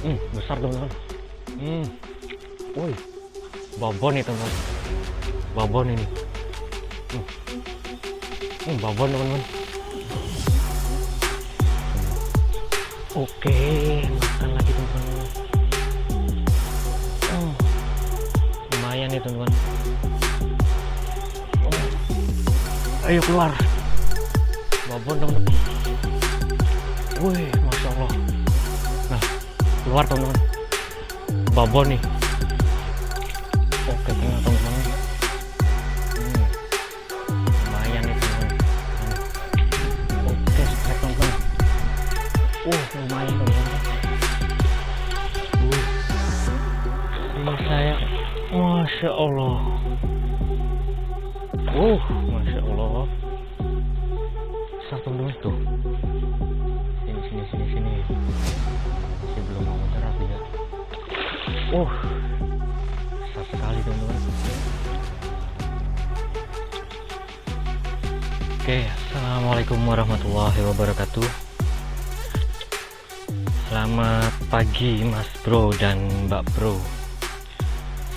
Besar teman-teman. Woi, babon nih teman-teman. Babon ini. Babon teman-teman. Oke, makan lagi teman-teman. Lumayan nih teman-teman. Ayo keluar. Babon teman-teman. Wih, masya Allah. Nah, keluar teman-teman. Babon nih. Oke teman-teman. Lumayan nih teman-teman. Oke, strike teman-teman. Lumayan teman-teman. Ini saya, masya Allah. Masya Allah. Besar teman-teman tuh. Sini. Masih belum mau menyerah ya. Besar sekali teman-teman. Oke, assalamualaikum warahmatullahi wabarakatuh. Selamat pagi Mas Bro dan Mbak Bro.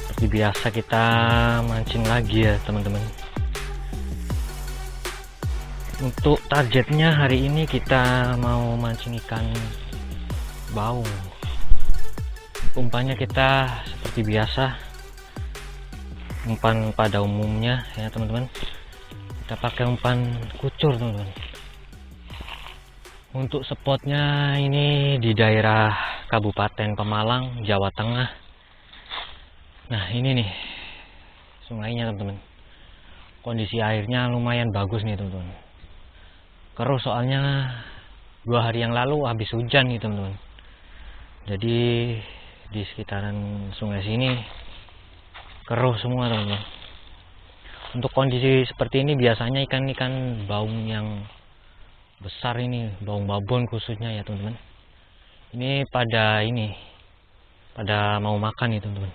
Seperti biasa kita mancing lagi ya teman-teman. Untuk targetnya hari ini kita mau mancing ikan baung. Umpannya kita seperti biasa, umpan pada umumnya ya teman-teman. Kita pakai umpan kucur teman-teman. Untuk spotnya ini di daerah Kabupaten Pemalang, Jawa Tengah. Nah ini nih sungainya teman-teman. Kondisi airnya lumayan bagus nih teman-teman. Keruh soalnya 2 hari yang lalu habis hujan nih teman-teman. Jadi di sekitaran sungai sini keruh semua teman-teman. Untuk kondisi seperti ini biasanya ikan-ikan baung yang besar ini, baung babon khususnya ya teman-teman, ini pada mau makan nih teman-teman.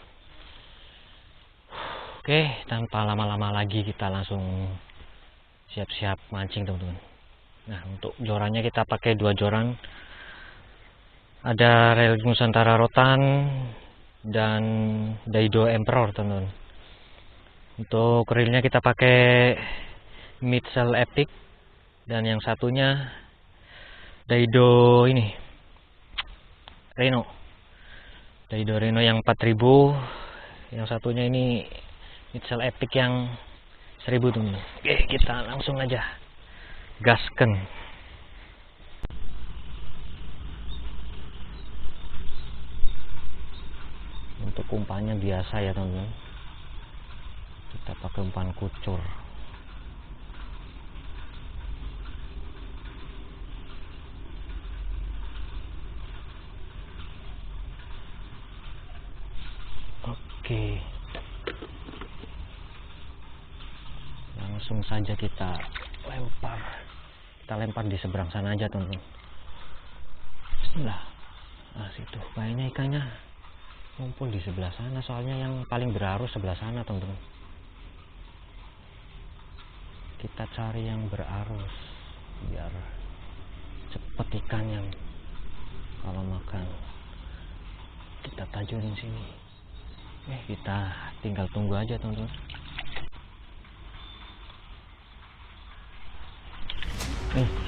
Oke, tanpa lama-lama lagi kita langsung siap-siap mancing teman-teman. Nah untuk jorannya kita pakai 2 joran, ada rel Nusantara Rotan dan Daido Emperor teman-teman. Untuk reelnya kita pakai Mitchell Epic, dan yang satunya Daido Reno. Daido Reno yang 4000, yang satunya ini Mitchell Epic yang 1000 teman-teman. Oke, kita langsung aja gasken. Untuk umpannya biasa ya teman-teman, kita pakai umpan kucur. Oke, langsung saja kita lempar di seberang sana aja teman-teman. Bismillah. Nah situ kayaknya ikannya ngumpul di sebelah sana, soalnya yang paling berarus sebelah sana teman-teman. Kita cari yang berarus biar cepet ikannya. Kalau makan kita tajurin sini. Kita tinggal tunggu aja teman-teman.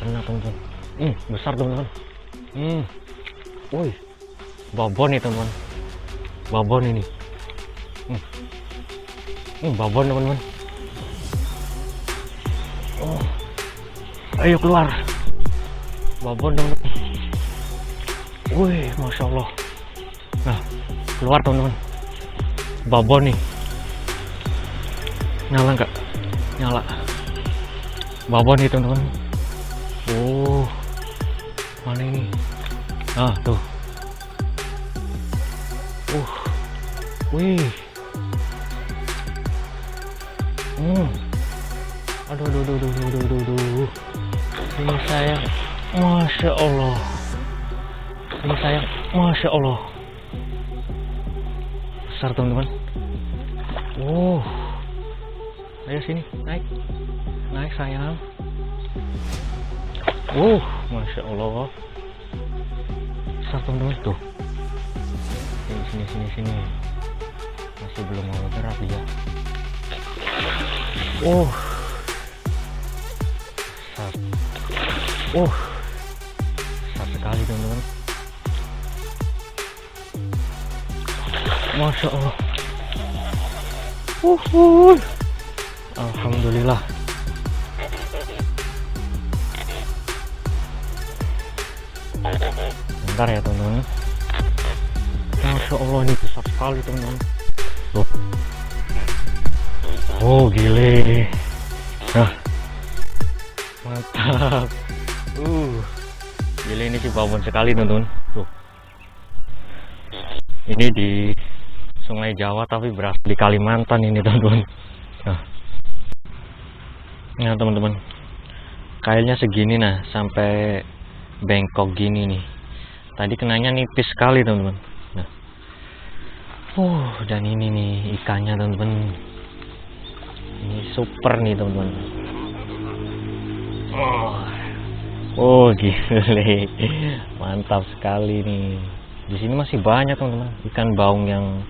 Kena teman-teman. Besar teman-teman. Woi, babon nih teman-teman. Babon ini. Babon teman-teman. Ayo keluar. Babon teman-teman. Wih, masya Allah. Nah, keluar teman-teman. Babon nih. Nyala nggak? Nyala. Babon nih teman-teman. Mana ini? Ah tuh. Wih. Aduh. Ini sayang. Masya Allah. Ini sayang. Masya Allah. Besar teman-teman. Ayo sini, naik sayang. Masya Allah. Besar teman-teman tuh. Sini. Masih belum mau gerak dia. Besar sekali teman-teman. Masya Allah. Alhamdulillah. Bentar ya teman-teman. Masya Allah, ini besar sekali teman-teman. Oh gile. Nah, mantap. Gile, ini sih babon sekali teman-teman. Tuh. Ini di Sungai Jawa tapi berasal di Kalimantan ini teman-teman. Nah teman-teman, kailnya segini, nah sampai bengkok gini nih. Tadi kenanya nipis sekali teman-teman. Nah, dan ini nih ikannya teman-teman. Ini super nih teman-teman. Gile, mantap sekali nih. Di sini masih banyak teman-teman ikan baung yang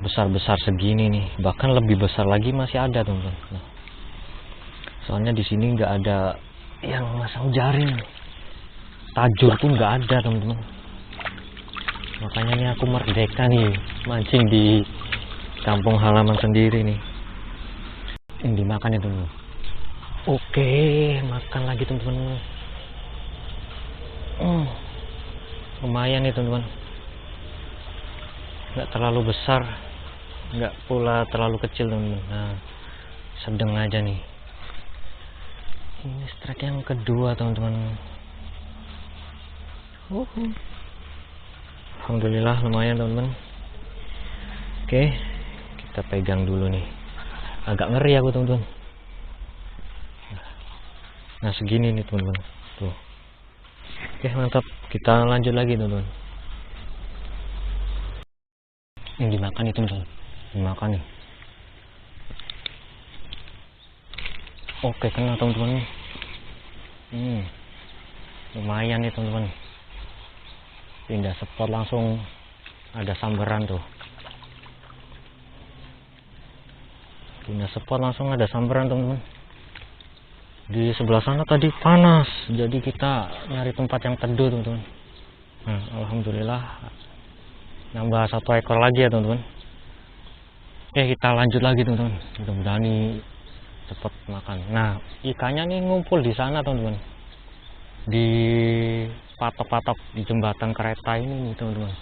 besar-besar segini nih, bahkan lebih besar lagi masih ada teman-teman. Nah, soalnya di sini nggak ada yang masang jaring, tajur pun nggak ada teman-teman. Makanya nih aku merdeka nih mancing di kampung halaman sendiri nih. Ini dimakan ya teman-teman. Oke, makan lagi teman-teman. Lumayan nih teman-teman, nggak terlalu besar, nggak pula terlalu kecil teman-teman. Nah, sedang aja nih. Ini strike yang kedua teman-teman. Alhamdulillah lumayan teman-teman. Oke, kita pegang dulu nih. Agak ngeri aku teman-teman. Nah segini nih teman-teman. Tuh. Oke mantap. Kita lanjut lagi teman-teman. Ini dimakan nih teman-teman. Dimakan nih. Oke, kena teman-teman. Lumayan nih teman-teman. Pindah spot langsung ada sambaran tuh. Pindah spot langsung ada sambaran teman-teman. Di sebelah sana tadi panas, jadi kita nyari tempat yang teduh teman-teman. Nah, alhamdulillah nambah 1 ekor lagi ya teman-teman. Oke, kita lanjut lagi teman-teman. Mudah-mudahan ini cepat makan. Nah, ikannya nih ngumpul di sana teman-teman, di patok-patok di jembatan kereta ini nih teman-teman.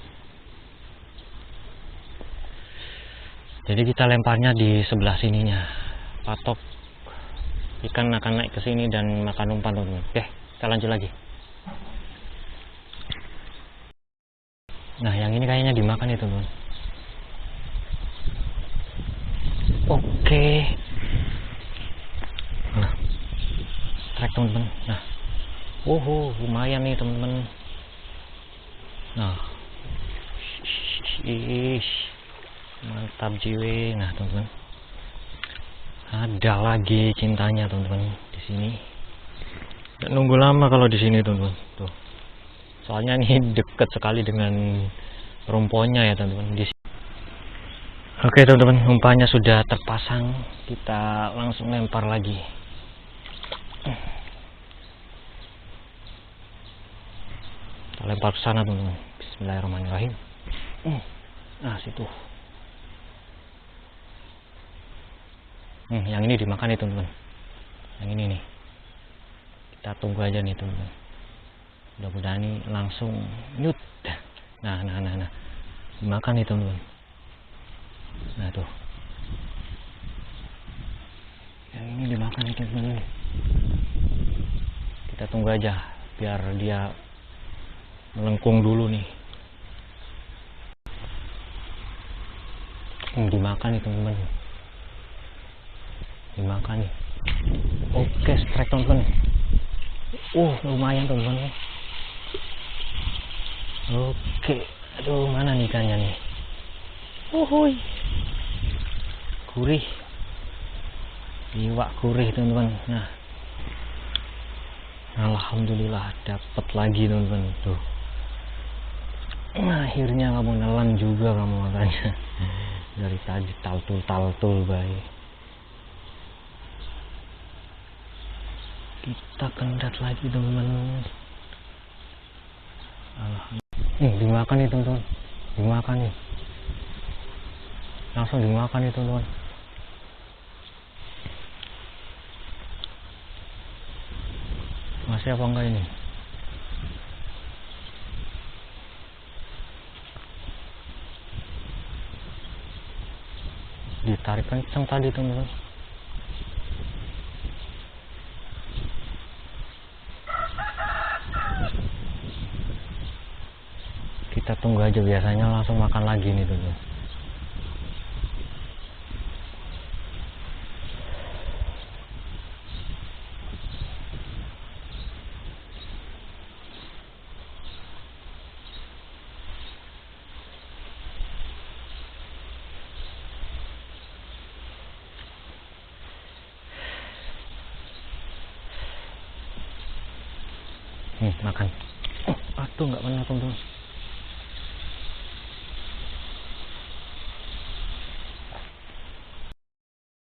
Jadi kita lemparnya di sebelah sininya patok. Ikan akan naik ke sini dan makan umpan teman-teman. Oke, kita lanjut lagi. Nah, yang ini kayaknya dimakan ya teman-teman. Oke. Nah, strike teman-teman. Nah, lumayan nih teman-teman. Nah, mantap jiwe. Nah teman-teman, ada lagi cintanya teman-teman di sini. Nggak nunggu lama kalau di sini teman-teman. Tuh, soalnya ini dekat sekali dengan rumponya ya teman-teman. Oke teman-teman, umpannya sudah terpasang. Kita langsung lempar lagi. Kita lempar ke sana teman-teman. Bismillahirrahmanirrahim. Nah situ. Yang ini dimakan nih teman-teman. Yang ini nih. Kita tunggu aja nih teman-teman. Mudah-mudahan ini langsung nyut. Nah. Dimakan nih teman-teman. Nah tuh. Yang ini dimakan nih teman-teman. Kita tunggu aja biar dia melengkung dulu nih. Dimakan nih teman-teman. Dimakan nih. Oke, strike teman-teman. Lumayan teman-teman. Oke, aduh mana nih ikannya nih. Gurih. Iwak gurih teman-teman. Nah, alhamdulillah dapat lagi teman-teman. Tuh. Nah, akhirnya kamu nelan juga kamu makanya. Dari tadi taltul baik. Kita kendat lagi teman-teman. Dimakan nih teman-teman, dimakan nih, langsung dimakan nih teman-teman. Masih apa enggak ini? Ditarik kencang tadi teman-teman. Kita tunggu aja, biasanya langsung makan lagi nih teman-teman. Makan. Aduh, nggak kena teman-teman.